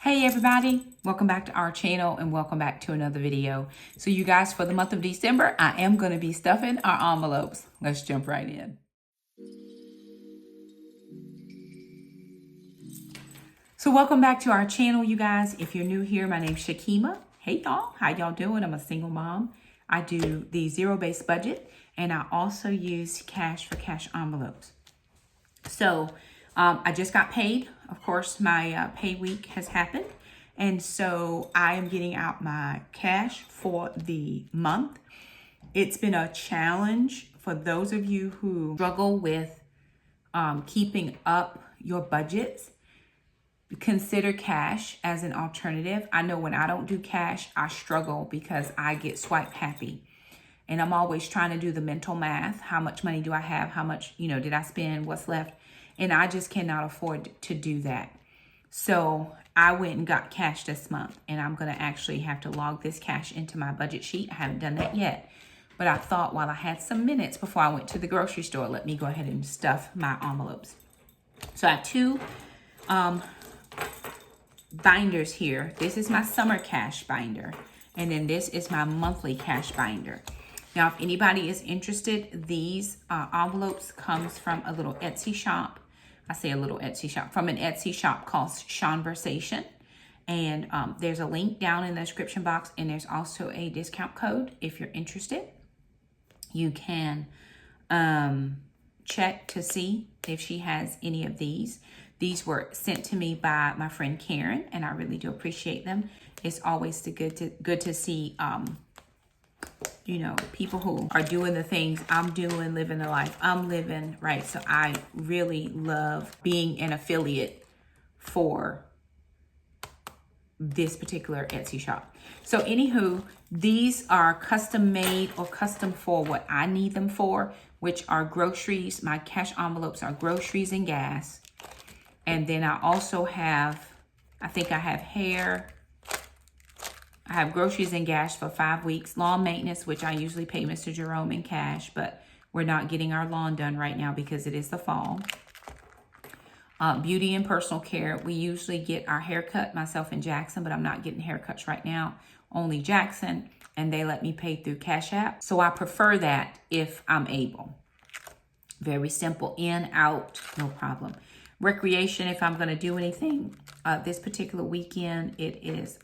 Hey everybody, welcome back to our channel and welcome back to another video. So you guys, for the month of December, I am going to be stuffing our envelopes. Let's jump right in. So welcome back to our channel, you guys. If you're new here, my name's Shakema. Hey y'all, how y'all doing? I'm a single mom. I do the zero-based budget and I also use cash for cash envelopes. So I just got paid. Of course, my pay week has happened. And so I am getting out my cash for the month. It's been a challenge for those of you who struggle with keeping up your budgets. Consider cash as an alternative. I know when I don't do cash, I struggle because I get swipe happy. And I'm always trying to do the mental math. How much money do I have? How much, did I spend? What's left? And I just cannot afford to do that. So I went and got cash this month. And I'm going to actually have to log this cash into my budget sheet. I haven't done that yet. But I thought while I had some minutes before I went to the grocery store, let me go ahead and stuff my envelopes. So I have two binders here. This is my summer cash binder. And then this is my monthly cash binder. Now, if anybody is interested, these envelopes comes from a little Etsy shop. I say a little Etsy shop, from an Etsy shop called Conversation. And there's a link down in the description box, and there's also a discount code if you're interested. You can check to see if she has any of these. These were sent to me by my friend Karen, and I really do appreciate them. It's always good to see people who are doing the things I'm doing, living the life I'm living, right? So I really love being an affiliate for this particular Etsy shop. So anywho, these are custom made or custom for what I need them for, which are groceries. My cash envelopes are groceries and gas. And then I also have, I have hair. I have groceries and gas for 5 weeks. Lawn maintenance, which I usually pay Mr. Jerome in cash, but we're not getting our lawn done right now because it is the fall. Beauty and personal care. We usually get our hair cut, myself and Jackson, but I'm not getting haircuts right now. Only Jackson, and they let me pay through CashApp. So I prefer that if I'm able. Very simple, in, out, no problem. Recreation, if I'm going to do anything this particular weekend, it is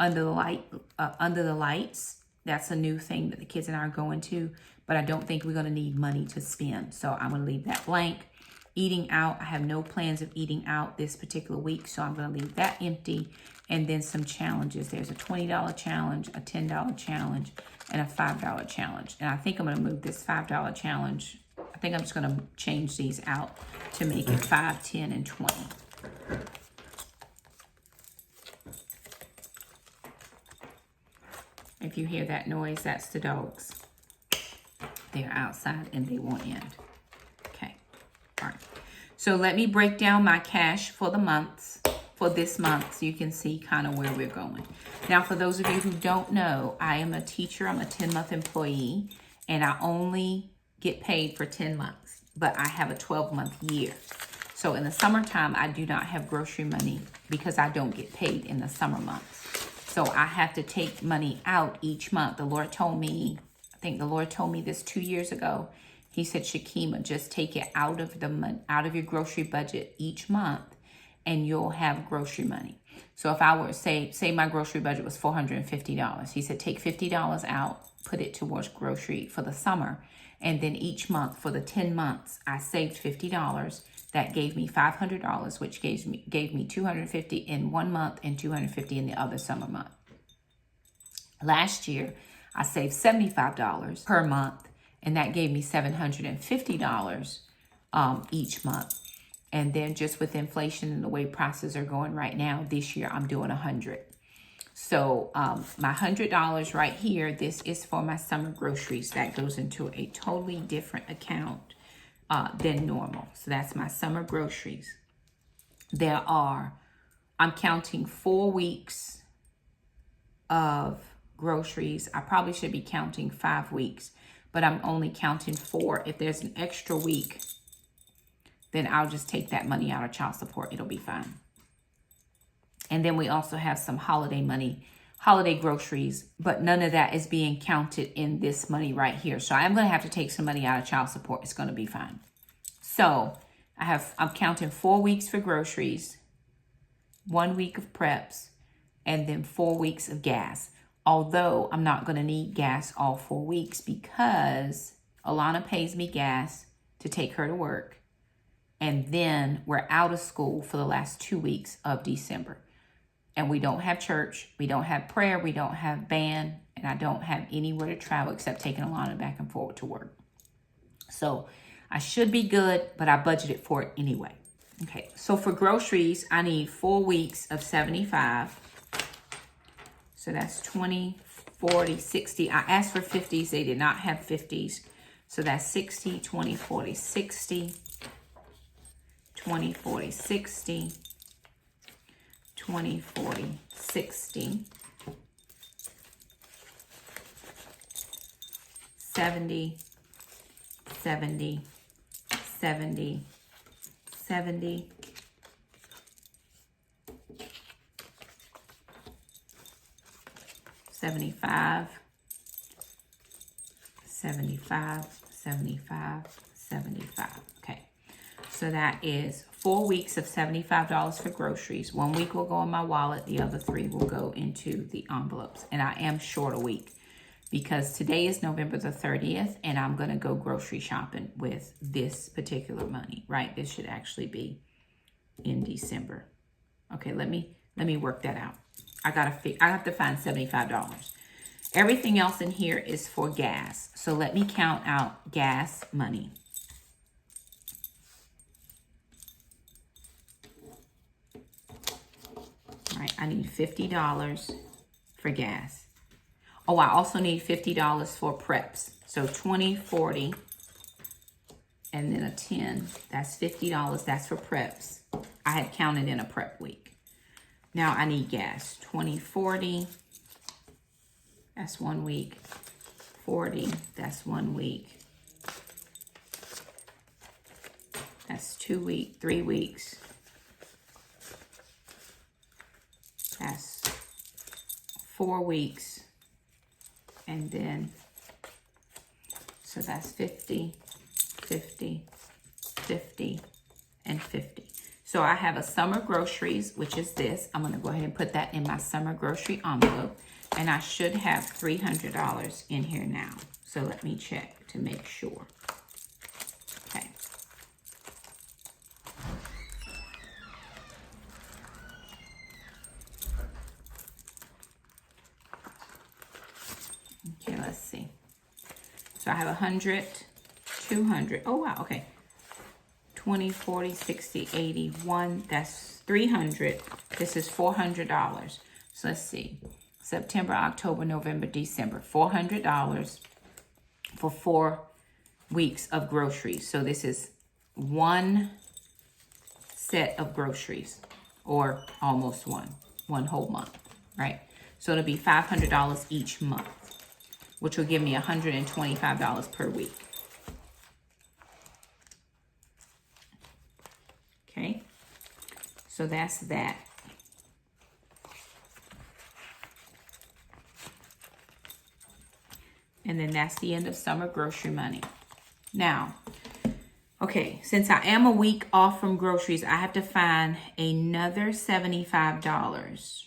under the lights. That's a new thing that the kids and I are going to, but I don't think we're going to need money to spend. So I'm going to leave that blank. Eating out, I have no plans of eating out this particular week, so I'm going to leave that empty. And then some challenges. There's a $20 challenge, a $10 challenge, and a $5 challenge. And I think I'm going to move this $5 challenge. I think I'm just going to change these out to make it 5, 10, and 20. If you hear that noise, that's the dogs. They're outside and they won't end. Okay. All right. So let me break down my cash for the months, for this month, so you can see kind of where we're going. Now, for those of you who don't know, I am a teacher. I'm a 10-month employee, and I only get paid for 10 months, but I have a 12-month year. So in the summertime, I do not have grocery money because I don't get paid in the summer months. So I have to take money out each month. The Lord told me, I think the Lord told me this 2 years ago. He said, Shakema, just take it out of your grocery budget each month and you'll have grocery money. So if I were to say my grocery budget was $450, he said, take $50 out, put it towards grocery for the summer. And then each month for the 10 months, I saved $50. That gave me $500, which gave me $250 in 1 month and $250 in the other summer month. Last year, I saved $75 per month, and that gave me $750 each month. And then just with inflation and the way prices are going right now, this year I'm doing $100. So my $100 right here, this is for my summer groceries. That goes into a totally different account than normal. So that's my summer groceries. I'm counting 4 weeks of groceries. I probably should be counting 5 weeks, but I'm only counting 4. If there's an extra week, then I'll just take that money out of child support. It'll be fine. And then we also have some holiday money, holiday groceries, but none of that is being counted in this money right here. So I'm going to have to take some money out of child support. It's going to be fine. So I'm counting 4 weeks for groceries, 1 week of preps, and then 4 weeks of gas. Although I'm not going to need gas all 4 weeks because Alana pays me gas to take her to work. And then we're out of school for the last 2 weeks of December. And we don't have church, we don't have prayer, we don't have band, and I don't have anywhere to travel except taking Alana back and forward to work. So I should be good, but I budgeted for it anyway. Okay, so for groceries, I need 4 weeks of 75. So that's 20, 40, 60. I asked for 50s, they did not have 50s. So that's 60, 20, 40, 60, 20, 40, 60. 20, 40, 60, 70, 70, 70, 70, 75, 75, 75, 75. Okay, so that is 4 weeks of $75 for groceries. 1 week will go in my wallet. The other 3 will go into the envelopes. And I am short a week because today is November the 30th and I'm going to go grocery shopping with this particular money, right? This should actually be in December. Okay, let me work that out. I have to find $75. Everything else in here is for gas. So let me count out gas money. Right, I need $50 for gas. Oh, I also need $50 for preps. So 20, 40, and then a 10. That's $50. That's for preps. I had counted in a prep week. Now I need gas. 20, 40. That's 1 week. 40. That's 1 week. That's 2 weeks, 3 weeks. That's 4 weeks. And then, so that's 50, 50, 50, and 50. So I have a summer groceries, which is this. I'm going to go ahead and put that in my summer grocery envelope. And I should have $300 in here now. So let me check to make sure. Okay. Okay, let's see. So I have 100, 200. Oh, wow. Okay. 20, 40, 60, 80, 1. That's 300. This is $400. So let's see. September, October, November, December. $400 for 4 weeks of groceries. So this is 1 set of groceries, or almost one whole month, right? So it'll be $500 each month, which will give me $125 per week. Okay, so that's that. And then that's the end of summer grocery money. Now, okay, since I am a week off from groceries, I have to find another $75.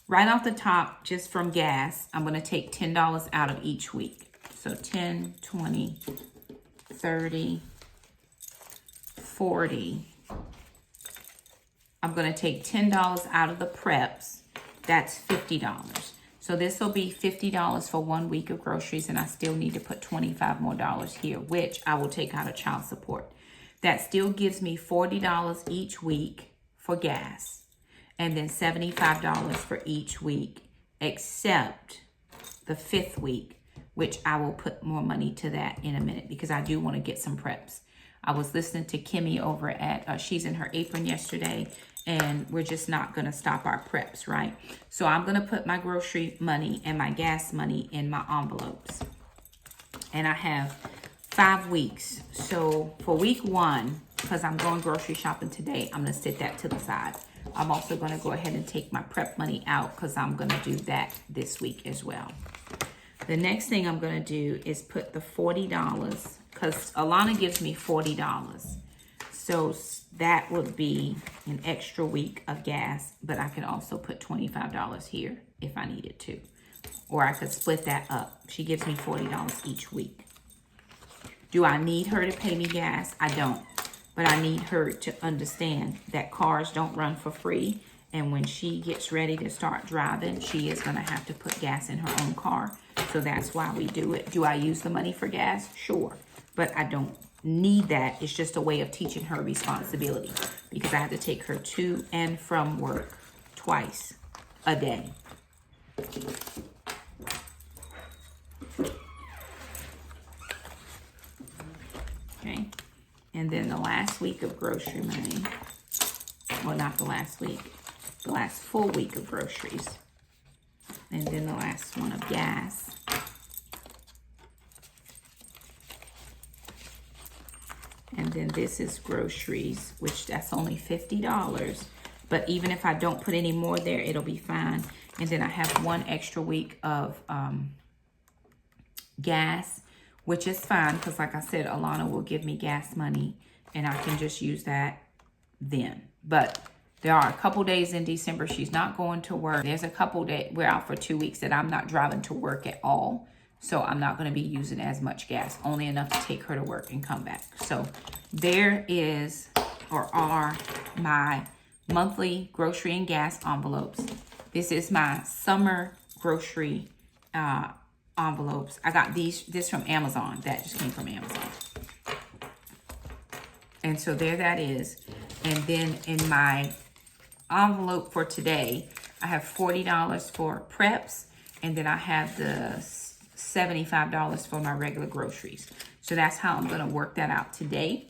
Right off the top, just from gas, I'm going to take $10 out of each week. So 10, 20, 30, 40. I'm going to take $10 out of the preps. That's $50. So this will be $50 for 1 week of groceries, and I still need to put $25 more here, which I will take out of child support. That still gives me $40 each week for gas, and then $75 for each week, except the 5th week, which I will put more money to that in a minute because I do want to get some preps. I was listening to Kimmy over at She's in Her Apron yesterday, and we're just not going to stop our preps, right? So I'm going to put my grocery money and my gas money in my envelopes. And I have 5 weeks. So for week 1, because I'm going grocery shopping today, I'm going to set that to the side. I'm also going to go ahead and take my prep money out because I'm going to do that this week as well. The next thing I'm going to do is put the $40 because Alana gives me $40. So that would be an extra week of gas, but I could also put $25 here if I needed to. Or I could split that up. She gives me $40 each week. Do I need her to pay me gas? I don't. But I need her to understand that cars don't run for free. And when she gets ready to start driving, she is going to have to put gas in her own car. So that's why we do it. Do I use the money for gas? Sure. But I don't need that. It's just a way of teaching her responsibility. Because I have to take her to and from work twice a day. Okay. And then the last week of grocery money. Well, not the last week. The last full week of groceries. And then the last one of gas. And then this is groceries, which that's only $50. But even if I don't put any more there, it'll be fine. And then I have one extra week of gas, which is fine because like I said, Alana will give me gas money and I can just use that then. But there are a couple days in December she's not going to work. There's a couple days, we're out for 2 weeks that I'm not driving to work at all. So I'm not going to be using as much gas, only enough to take her to work and come back. So there is, or are my monthly grocery and gas envelopes. This is my summer grocery envelopes. I got this from Amazon. That just came from Amazon. And so there that is. And then in my envelope for today, I have $40 for preps. And then I have the $75 for my regular groceries. So that's how I'm going to work that out today.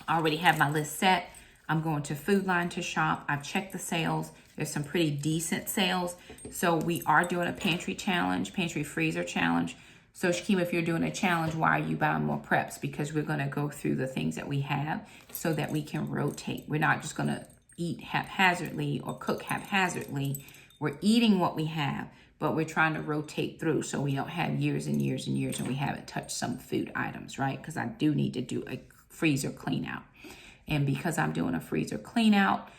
I already have my list set. I'm going to Food Line to shop. I've checked the sales. There's some pretty decent sales. So we are doing a pantry challenge, pantry freezer challenge. So Shakema, if you're doing a challenge, why are you buying more preps? Because we're going to go through the things that we have so that we can rotate. We're not just going to eat haphazardly or cook haphazardly. We're eating what we have, but we're trying to rotate through so we don't have years and years and years and we haven't touched some food items, right? Because I do need to do a freezer clean out. And because I'm doing a freezer clean out,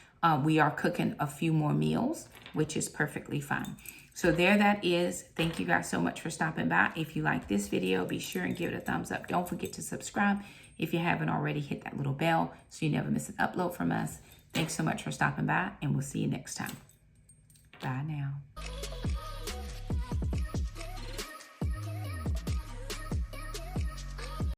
we are cooking a few more meals, which is perfectly fine. So there that is. Thank you guys so much for stopping by. If you like this video, be sure and give it a thumbs up. Don't forget to subscribe. If you haven't already, hit that little bell so you never miss an upload from us. Thanks so much for stopping by, and we'll see you next time. Bye now.